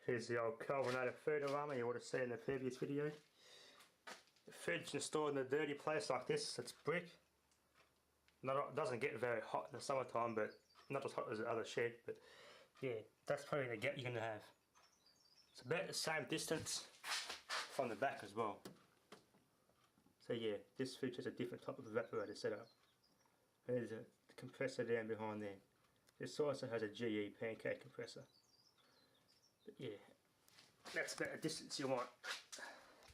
Here's the old carbonated food aroma you would have seen in the previous video. The food's installed in a dirty place like this. It's brick. It doesn't get very hot in the summertime, but not as hot as the other shed. But yeah, that's probably the gap you're going to have. It's about the same distance from the back as well. So yeah, this features a different type of evaporator setup. There's a compressor down behind there. This also has a GE pancake compressor. But yeah, that's about the distance you want.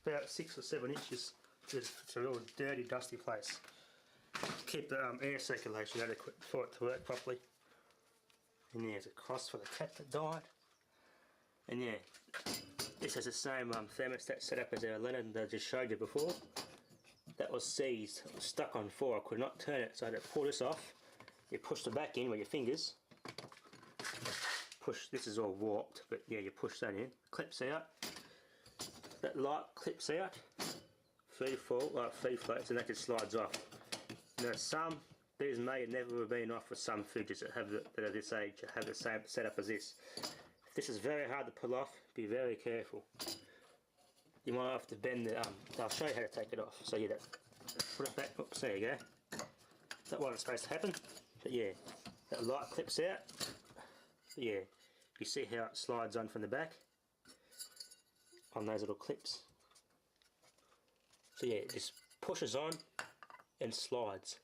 About 6 or 7 inches. It's a real dirty, dusty place. Keep the air circulation adequate for it to work properly. And there's a cross for the cat that died. And yeah, this has the same thermostat setup as our Leonard that I just showed you before. That was seized, stuck on 4. I could not turn it, so I had to pull this off. You push the back in with your fingers. Push, this is all warped, but yeah, you push that in. Clips out. That light clips out. 3 floats, and that just slides off. Now these may never have been off for some fridges that are this age, that have the same setup as this. If this is very hard to pull off, be very careful. You might have to bend the, I'll show you how to take it off. So yeah, put it back, oops, there you go. That wasn't supposed to happen, but yeah, that light clips out. But yeah, you see how it slides on from the back on those little clips. So yeah, it just pushes on and slides.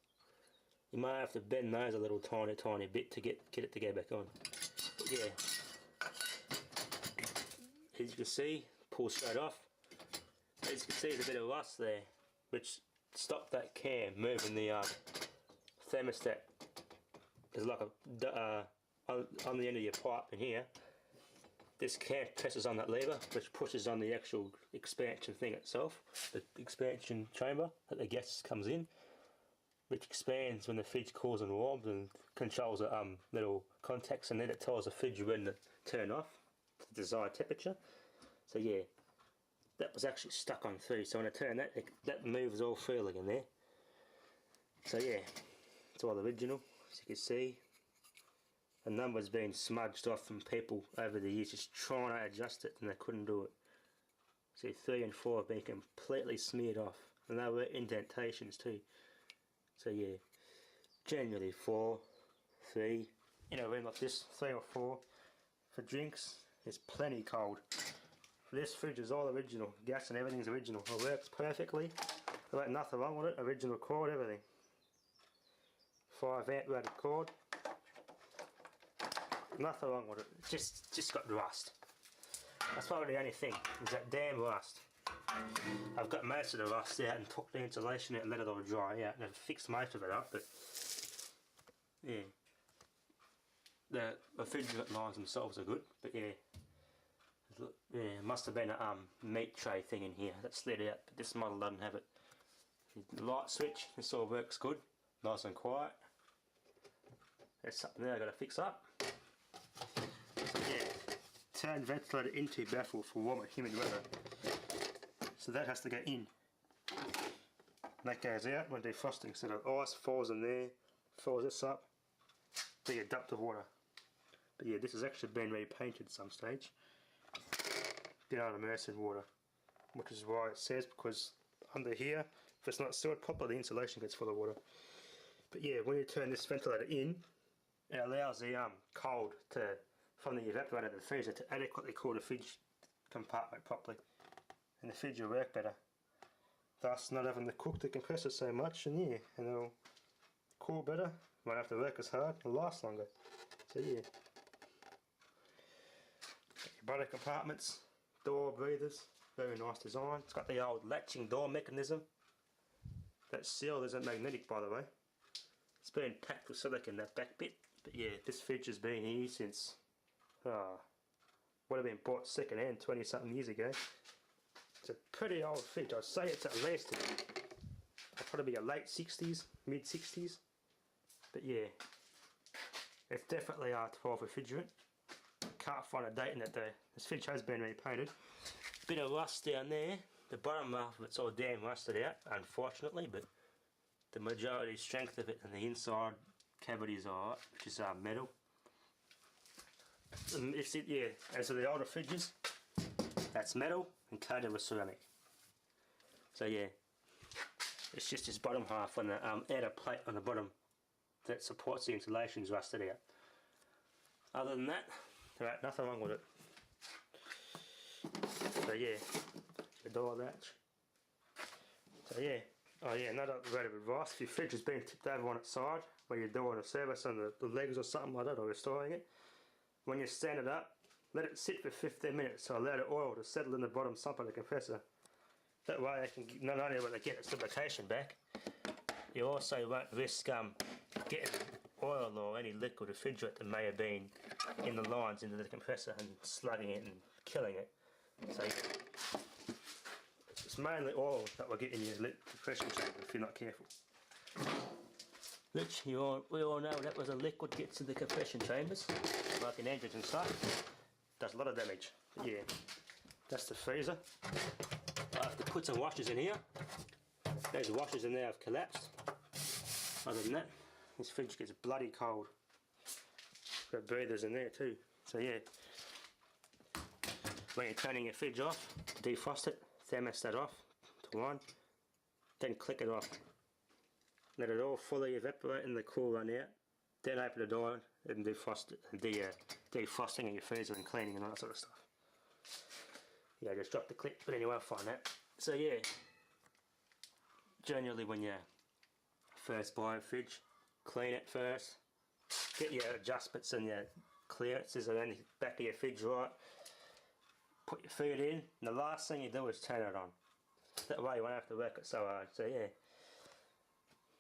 You may have to bend those a little tiny bit to get it to go back on. But yeah, as you can see, pull straight off. As you can see, there's a bit of rust there, which stopped that cam moving the thermostat. There's like a on the end of your pipe in here. This cam presses on that lever, which pushes on the actual expansion thing itself, the expansion chamber that the gas comes in, which expands when the fridge cools and warms, and controls the little contacts, and then it tells the fridge when to turn off to the desired temperature. So yeah, that was actually stuck on 3, so when I turn that, that moves all freely in there. So yeah, it's all original, as you can see. The number's been smudged off from people over the years just trying to adjust it, and they couldn't do it. See, 3 and 4 have been completely smeared off, and there were indentations too. So yeah, generally 4, 3, in a room like this, 3 or 4. For drinks, it's plenty cold. This fridge is all original, gas and everything's original. It works perfectly, there's like nothing wrong with it, original cord, everything. 5 amp rated cord. Nothing wrong with it, it's just got rust. That's probably the only thing, is that damn rust. I've got most of the rust out and took the insulation out and let it all dry out, and I've fixed most of it up, but yeah. The refrigerant lines themselves are good, but yeah. Yeah, it must have been a meat tray thing in here that slid out, but this model doesn't have it. The light switch, this all works good, nice and quiet. There's something there I've got to fix up. So yeah, turn ventilator into baffle for warm and humid weather. So that has to go in. And that goes out when defrosting, so the ice falls in there, fills this up, then you dump the water. But yeah, this has actually been repainted at some stage. Been immersed in water, which is why it says, because under here, if it's not sealed properly, the insulation gets full of water. But yeah, when you turn this ventilator in, it allows the cold from the evaporator to the freezer to adequately cool the fridge compartment properly, and the fridge will work better, thus not having to cook the compressor so much, and yeah, and it'll cool better, won't have to work as hard, it'll last longer. So yeah, your bottom compartments, door breathers, very nice design. It's got the old latching door mechanism. That seal isn't magnetic, by the way. It's been packed with silicone, that back bit. But yeah, this fridge has been here since would have been bought second hand 20 something years ago. It's a pretty old fridge. I'd say it's at least probably a late 60s, mid 60s. But yeah, it's definitely R12 refrigerant. Can't find a date in it though. This fridge has been repainted. Bit of rust down there. The bottom half of it's all damn rusted out, unfortunately, but the majority strength of it and the inside cavities are alright, which is metal. It's it, yeah. As for the older fridges, that's metal and coated with ceramic. So yeah, it's just this bottom half on the outer plate on the bottom that supports the insulation's rusted out. Other than that, there ain't nothing wrong with it. So yeah, the door latch. So yeah, oh yeah, another word of advice: if your fridge has been tipped over on its side when you're doing a service on the legs or something like that, or restoring it, when you stand it up, let it sit for 15 minutes to allow the oil to settle in the bottom sump of the compressor. That way, they can not only will they get its lubrication back, you also won't risk getting oil or any liquid refrigerant that may have been in the lines into the compressor and slugging it and killing it. So it's mainly oil that will get in your compression chamber if you're not careful. Which we all know that was a liquid gets in the compression chambers, like in engines and stuff. Does a lot of damage. But yeah, that's the freezer. I have to put some washers in here. Those washers in there have collapsed. Other than that, this fridge gets bloody cold. Got breathers in there too. So yeah, when you're turning your fridge off, defrost it, thermostat off to 1, then click it off. Let it all fully evaporate and the cool run out. Then open the door and defrost it, and defrosting of your freezer and cleaning and all that sort of stuff. Yeah, just drop the clip, but anyway, I'll find that. So yeah, generally when you first buy a fridge, clean it first, get your adjustments and your clearances and then back of your fridge right, put your food in, and the last thing you do is turn it on. That way you won't have to work it so hard. So yeah,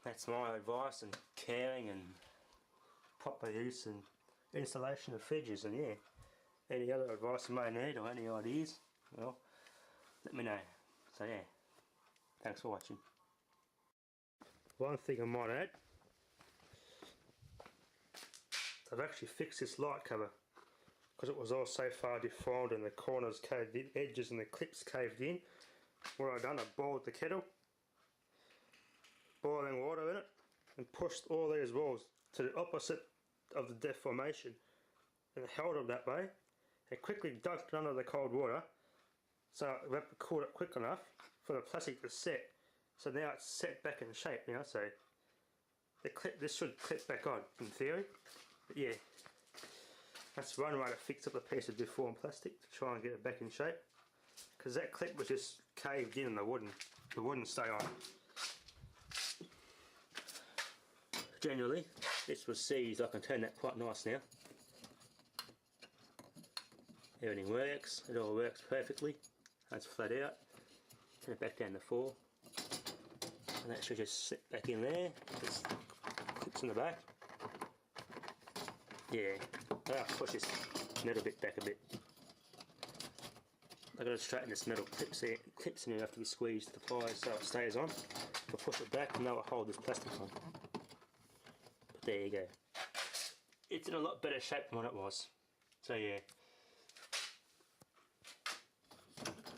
that's my advice and caring and proper use and installation of fridges. And yeah, any other advice you may need or any ideas, well, let me know. So yeah, thanks for watching. One thing I might add, I've actually fixed this light cover because it was all so far deformed and the corners caved in, edges and the clips caved in. What I've done, I boiled the kettle, boiling water in it, and pushed all these walls to the opposite of the deformation and held them that way, and quickly dunked it under the cold water so it cooled it quick enough for the plastic to set. So now it's set back in shape now, so this should clip back on in theory. But yeah, that's one way to fix up a piece of deformed plastic to try and get it back in shape, because that clip was just caved in and the wouldn't stay on. Generally, this was seized. I can turn that quite nice now. Everything works, it all works perfectly. That's flat out. Turn it back down to 4. And that should just sit back in there. Just clips in the back. Yeah, I'll push this metal bit back a bit. I've got to straighten this metal clips here. Clips in here have to be squeezed to the pliers so it stays on. If I push it back, and that will hold this plastic on. But there you go. It's in a lot better shape than what it was. So yeah.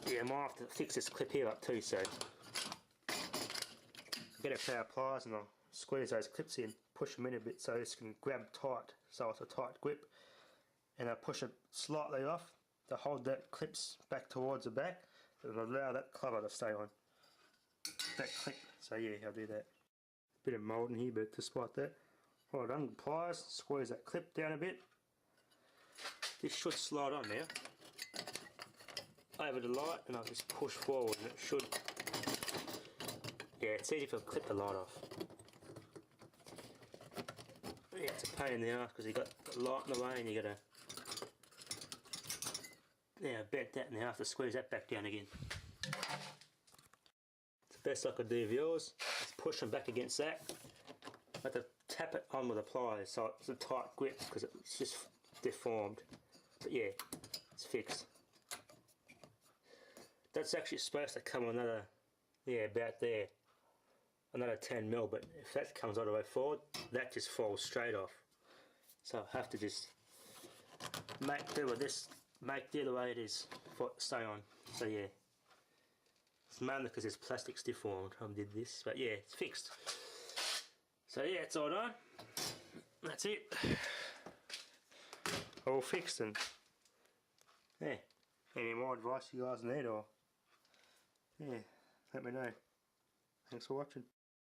Yeah, I might have to fix this clip here up too, so get a pair of pliers and I'll squeeze those clips in, push them in a bit so this can grab tight, so it's a tight grip, and I'll push it slightly off to hold that clips back towards the back and allow that cover to stay on. That clip, so yeah, I'll do that. Bit of mould in here, but despite that, well done with pliers, squeeze that clip down a bit. This should slide on now over the light, and I'll just push forward and it should. Yeah, it's easy to clip the light off. Yeah, it's a pain in the ass because you got the light in the way and you gotta bent that and you have to squeeze that back down again. It's the best I could do of yours. Just push them back against that. I have to tap it on with the pliers so it's a tight grip because it's just deformed. But yeah, it's fixed. That's actually supposed to come another, yeah, about there, another 10mm, but if that comes all the way forward, that just falls straight off. So I have to just make do with this, make do the way it is for it to stay on. So yeah, it's mainly because this plastic's deformed I did this, but yeah, it's fixed. So yeah, it's all done. That's it. all fixed. And yeah, any more advice you guys need, or yeah, let me know. Thanks for watching.